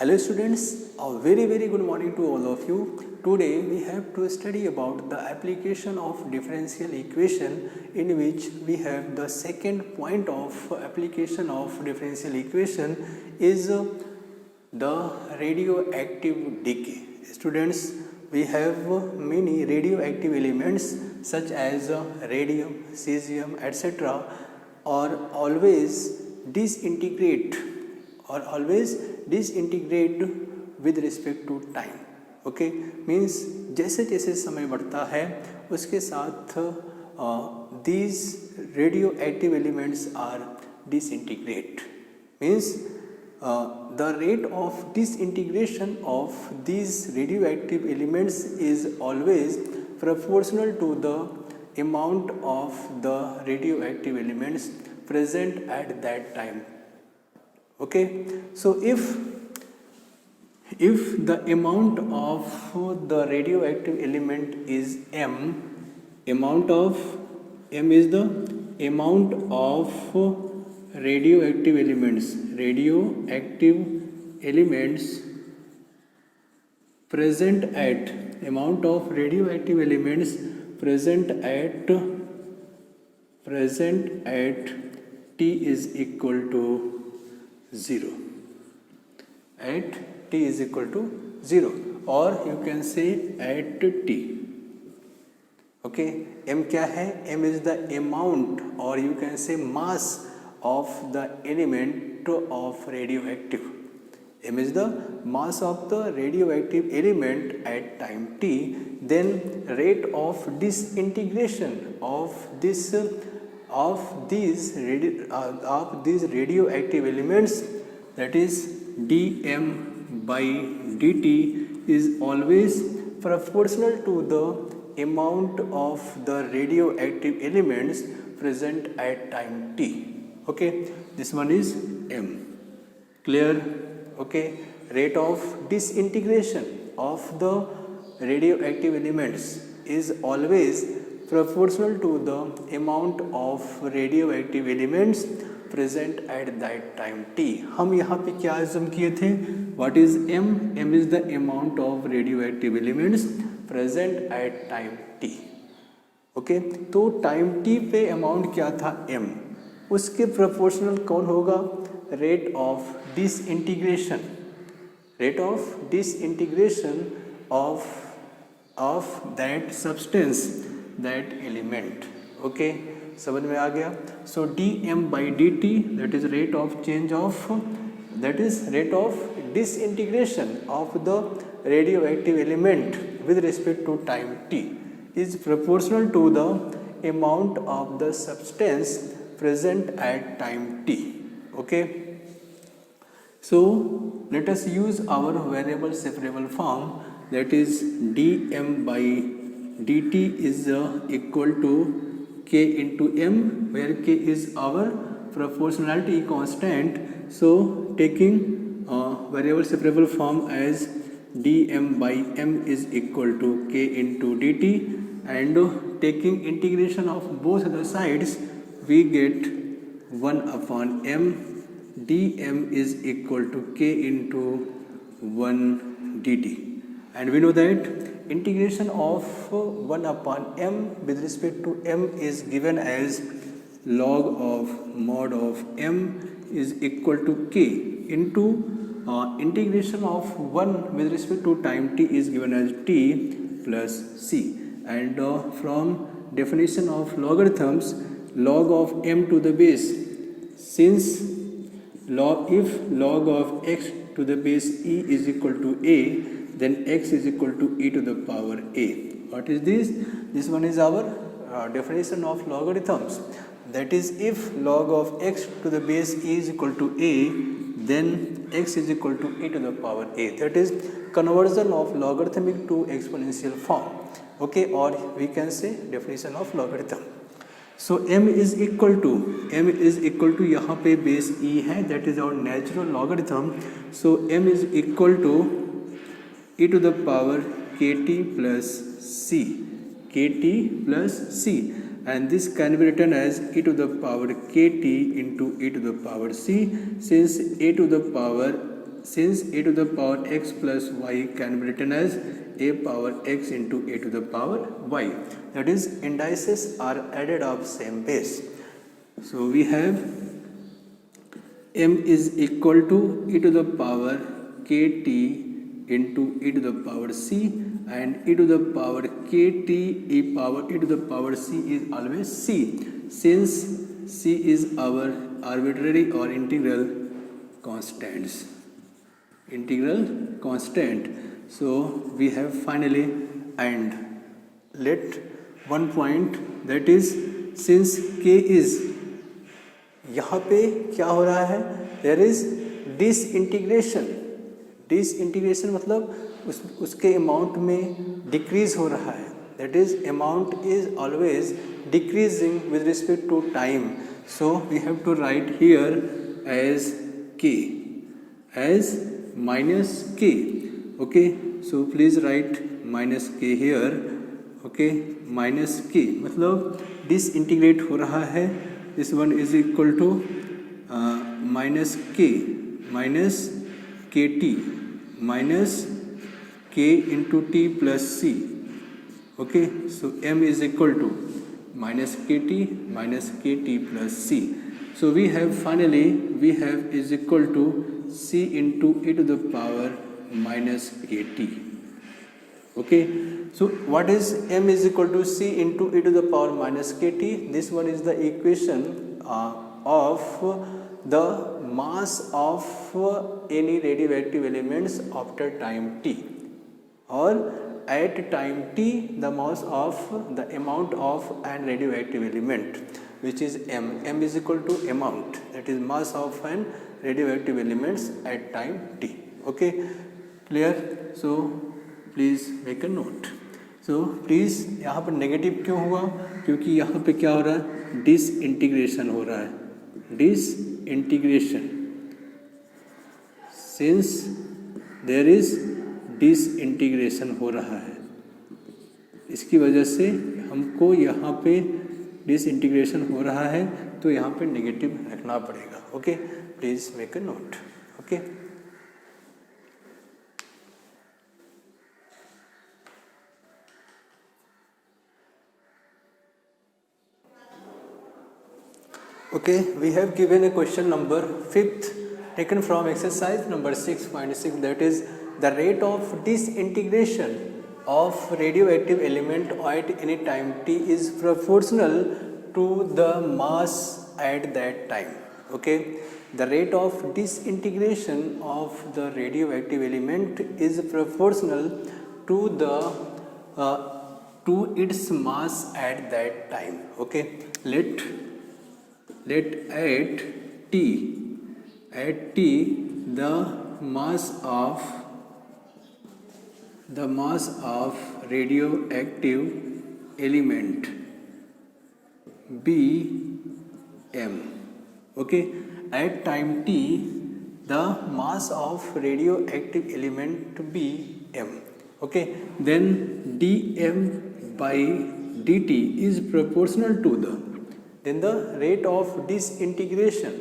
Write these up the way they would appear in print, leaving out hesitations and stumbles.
Hello students, a very good morning to all of you. Today we have to study about the application of differential equation, in which we have the second point of application of differential equation is the radioactive decay. Students, we have many radioactive elements such as radium, cesium, etc. are always disintegrate with respect to time. Okay means जैसे जैसे समय बढ़ता है उसके साथ these radioactive elements are disintegrate. Means the rate of disintegration of these radioactive elements is always proportional to the amount of the radioactive elements present at that time. Okay, so if the amount of the radioactive element is m, amount of m is the amount of radioactive elements present at amount of radioactive elements present at t is equal to 0, at t is equal to 0, or you can say at t. Okay, m क्या है? m is the amount or you can say mass of the element of radioactive. m is the mass of the radioactive element at time t. Then rate of disintegration of these radioactive elements, that is dm by dt, is always proportional to the amount of the radioactive elements present at time t. Okay, this one is m. Clear? Okay, rate of disintegration of the radioactive elements is always proportional to the amount of radioactive elements present at that time t. हम यहाँ पे क्या assume किए थे? What is m? m is the amount of radioactive elements present at time t. Okay, तो time t पे amount क्या था? m. उसके प्रोपोर्शनल कौन होगा? Rate of disintegration, of that substance, that element. Okay, समझ में आ गया? सो dm by dt, that is rate of change of, that is rate of disintegration of the radioactive element with respect to time t, is proportional to the amount of the substance present at time t. Okay, so let us use our variable separable form, that is dm by dt is equal to k into m, where k is our proportionality constant. So taking variable separable form as dm by m is equal to k into dt, and taking integration of both the sides, we get 1 upon m. dm is equal to k into 1 dt, and we know that integration of 1 upon m with respect to m is given as log of mod of m is equal to k into integration of 1 with respect to time t is given as t plus c. And from definition of logarithms, log of m to the base, since if log of x to the base e is equal to a, then x is equal to e to the power a. What is this? This one is our definition of logarithms. That is, if log of x to the base e is equal to a, then x is equal to e to the power a. That is conversion of logarithmic to exponential form. Okay, or we can say definition of logarithm. So m is equal to यहाँ पे base e है, that is our natural logarithm. So m is equal to e to the power kt plus c, and this can be written as e to the power kt into e to the power c, since a to the power since a to the power x plus y can be written as a power x into a to the power y, that is indices are added of same base. So we have m is equal to e to the power kt into e to the power c, and e to the power kt e to the power c is always c, since c is our arbitrary or integral constant. So we have finally, and let one point, that is since k is, यहाँ पे क्या हो रहा है, there is disintegration मतलब उसके amount में decrease हो रहा है, that is amount is always decreasing with respect to time. So we have to write here as k as minus k. Okay, so please write minus k here. Okay, minus k मतलब disintegrate हो रहा है. This one is equal to minus k minus kt minus k into t plus c. Okay, so m is equal to minus kt minus kt plus c. So we have finally is equal to c into e to the power minus kt. Okay, so what is m is equal to c into e to the power minus kt? This one is the equation of the mass of any radioactive elements after time t, or at time t the mass of the amount of an radioactive element, which is m. M is equal to amount, that is mass of an radioactive elements at time t. Okay, clear? So please make a note. So please, यहाँ पर negative क्यों हुआ? क्योंकि यहाँ पे क्या हो रहा है, डिसइंटीग्रेशन हो रहा है, disintegration. Since there is disintegration हो रहा है, इसकी वजह से हमको यहाँ पे डिसइंटीग्रेशन हो रहा है, तो यहाँ पे नेगेटिव रखना पड़ेगा. Okay, please make a note. Okay, okay, we have given a question number 5th taken from exercise number 6.6, that is the rate of disintegration of radioactive element at any time t is proportional to the mass at that time. Okay, the rate of disintegration of the radioactive element is proportional to the to its mass at that time. Okay, let at t the mass of radioactive element be m. Okay, at time t the mass of radioactive element be m. Okay, then dm by dt is proportional to the, then the rate of disintegration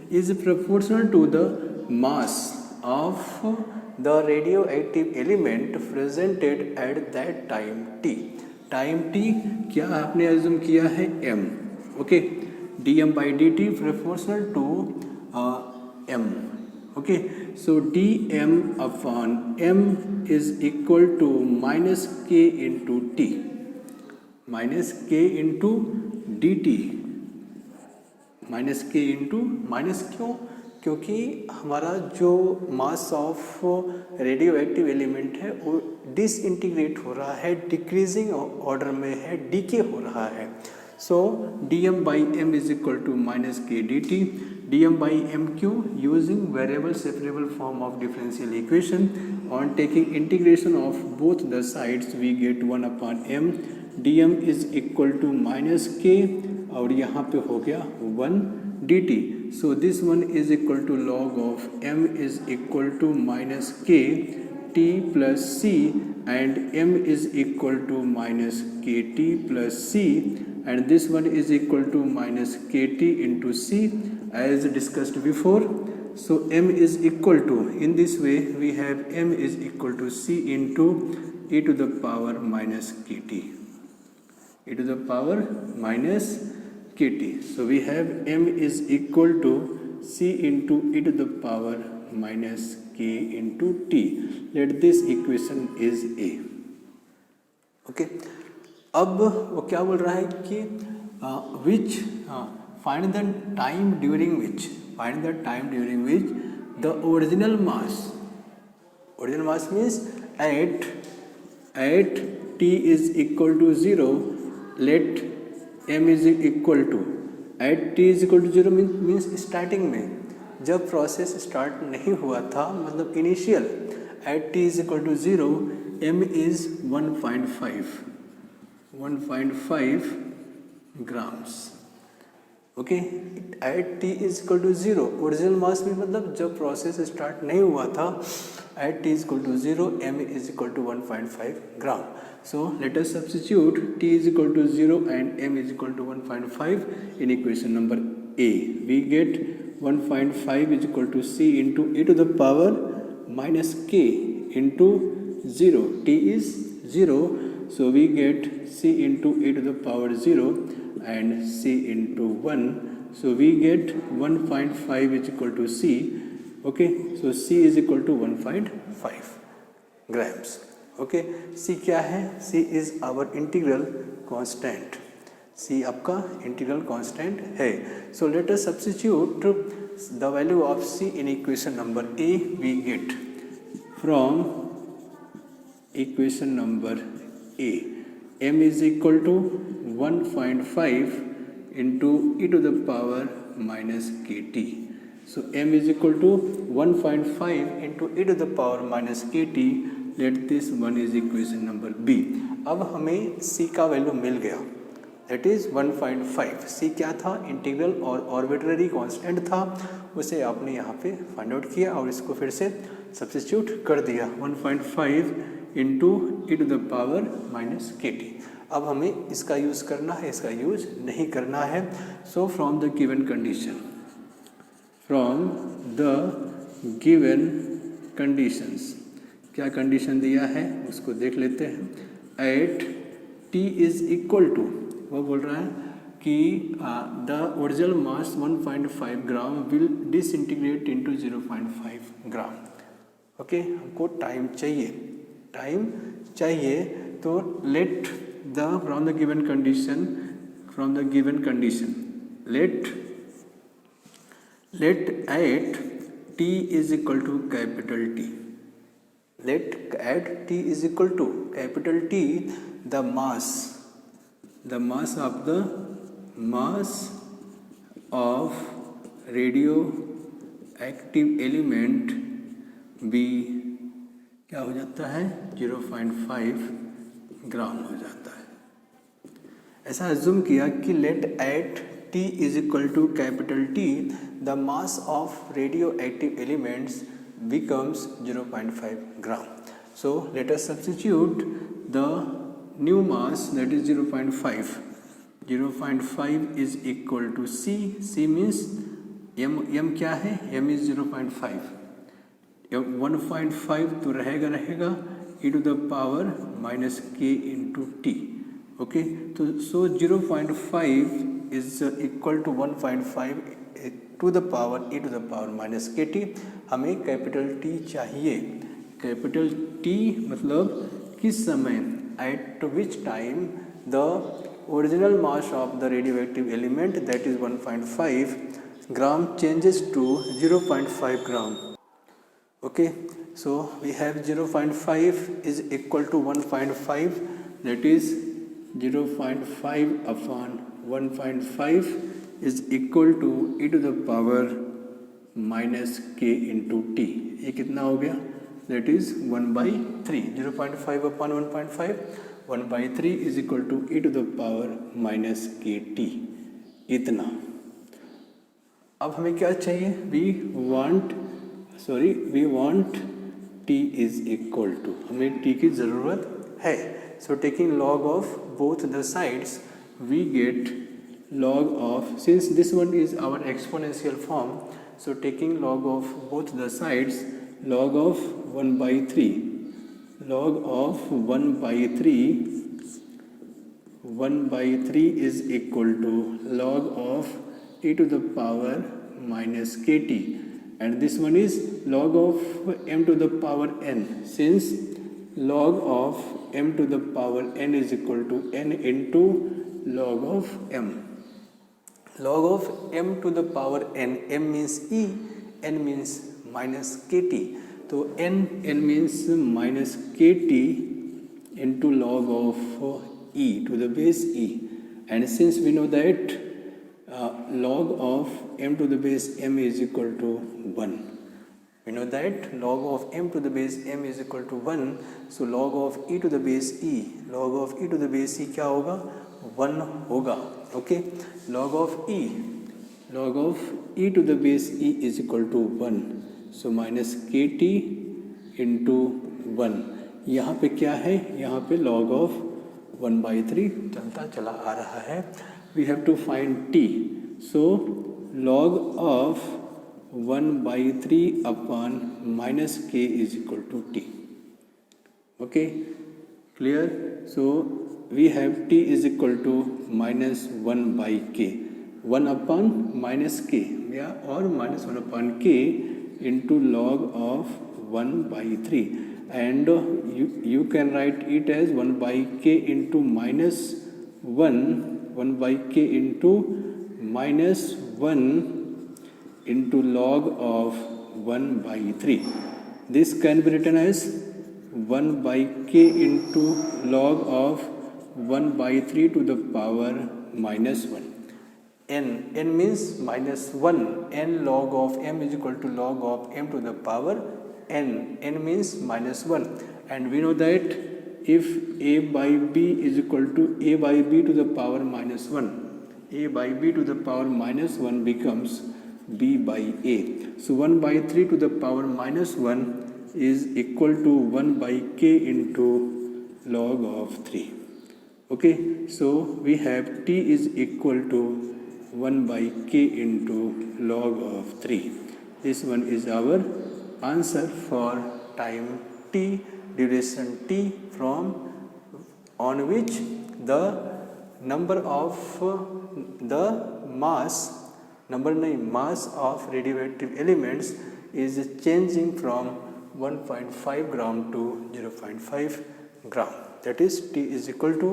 is proportional to the mass of the radioactive element presented at that time t. Time t क्या आपने assume किया है, m. Okay, dm by dt proportional to m. Okay, so dm upon m is equal to minus k into t, minus k into dt, minus के into minus. क्योंकि हमारा जो mass of radio active element है वो disintegrate हो रहा है, decreasing order में है, डीके हो रहा है. So d m by m is equal to minus k d t. D m by m Q using variable separable form of differential equation, on taking integration of both the sides we get 1 upon m. D m is equal to minus k, और यहाँ पे हो गया 1 dt. So this one is equal to log of m is equal to minus k t plus c, and m is equal to minus kt plus c, and this one is equal to minus kt into c as discussed before. So m is equal to, in this way we have m is equal to c into e to the power minus kt, e to the power minus kt. So we have m is equal to c into e to the power minus k into t. Let this equation is a. Okay अब वो क्या बोल रहा है कि which find the time during which the original mass means at t is equal to 0 let m is equal to, at t is equal to 0 means starting में जब process start नहीं हुआ था, मतलब initial, at t is equal to 0 m is 1.5 grams. Okay at t is equal to 0, original mass में मतलब जब process start नहीं हुआ था, at t is equal to 0 m is equal to 1.5 gram. So let us substitute t is equal to 0 and m is equal to 1.5 in equation number a. We get 1.5 is equal to c into e to the power minus k into 0. t is 0, so we get c into e to the power 0 and c into 1. So we get 1.5 is equal to c. Okay, so c is equal to 1.5 grams. Okay, c क्या है? c is our integral constant. c आपका integral constant है. So let us substitute the value of c in equation number a. We get from equation number a, m is equal to 1.5 into e to the power minus kt. So m is equal to 1.5 into e to the power minus kt. Let this one is equation number b. अब हमें c का value मिल गया, that is 1.5. c क्या था? Integral और arbitrary constant था, उसे आपने यहाँ पे फाइंड आउट किया और इसको फिर से सब्स्टिट्यूट कर दिया. 1.5 into e to the power minus k t. अब हमें इसका यूज़ करना है, इसका यूज नहीं करना है. So from the given conditions, क्या कंडीशन दिया है उसको देख लेते हैं. At t is equal to, वो बोल रहा है कि the original mass 1.5 gram will disintegrate into 0.5 gram. Okay, हमको टाइम चाहिए, तो let the from the given condition let at t is equal to capital T. Let at t is equal to capital T, the mass of radioactive element be क्या हो जाता है? 0.5 ग्राम हो जाता है. ऐसा अज्यूम किया कि let at t is equal to capital T, the mass of radioactive elements becomes 0.5 gram. So let us substitute the new mass, that is 0.5. 0.5 is equal to c. c means m क्या है? m is 0.5. 1.5 तो रहेगा e to the power minus k into t. Okay, तो so 0.5 is equal to 1.5 to the power e to the power minus kt. हमें capital T चाहिए. Capital T मतलब किस समय, at which time the original mass of the radioactive element, that is 1.5 gram, changes to 0.5 gram. Okay, so we have 0.5 is equal to 1.5, that is 0.5 upon 1.5 is equal to e to the power minus k into t. ये कितना हो गया? That is 1/3. 0.5 upon 1.5, 1/3 is equal to e to the power minus kt. इतना. अब हमें क्या चाहिए? we want t is equal to, हमें t की ज़रूरत है. So taking log of both the sides, we get log of, since this one is our exponential form, so taking log of both the sides, log of 1 by 3, log of 1 by 3 is equal to log of e to the power minus kt, and this one is log of m to the power n, since log of m to the power n is equal to n into log of m. Log of m to the power n, m means e, n means minus kt, so n means minus kt into log of e to the base e, and since we know that log of m to the base m is equal to 1, we know that log of m to the base m is equal to 1, so log of e to the base e, log of e to the base e क्या होगा, 1 होगा. Okay, log of e to the base e is equal to 1, so minus kt into 1. यहाँ पे क्या है, यहाँ पे log of 1 by 3 चलता चला आ रहा है. We have to find t, so log of 1 by 3 upon minus k is equal to t. Okay, clear? So we have t is equal to minus 1 by k, 1 upon minus k, yeah, or minus 1 upon k into log of 1 by 3, and you can write it as 1 by k into minus 1 by k into minus 1 into log of 1 by 3. This can be written as 1 by k into log of 1 by 3 to the power minus 1. n means minus 1, n log of m is equal to log of m to the power n means minus 1, and we know that if a by b is equal to a by b to the power minus 1, a by b to the power minus 1 becomes b by a, so 1 by 3 to the power minus 1 is equal to 1 by k into log of 3. Okay, so we have t is equal to 1 by k into log of 3. This one is our answer for time t, duration t, from on which the number of the mass of radioactive elements is changing from 1.5 gram to 0.5 gram. That is, t is equal to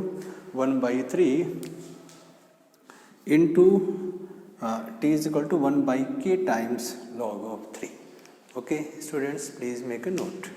1 by 3 into t is equal to 1 by k times log of 3. Okay, students, please make a note.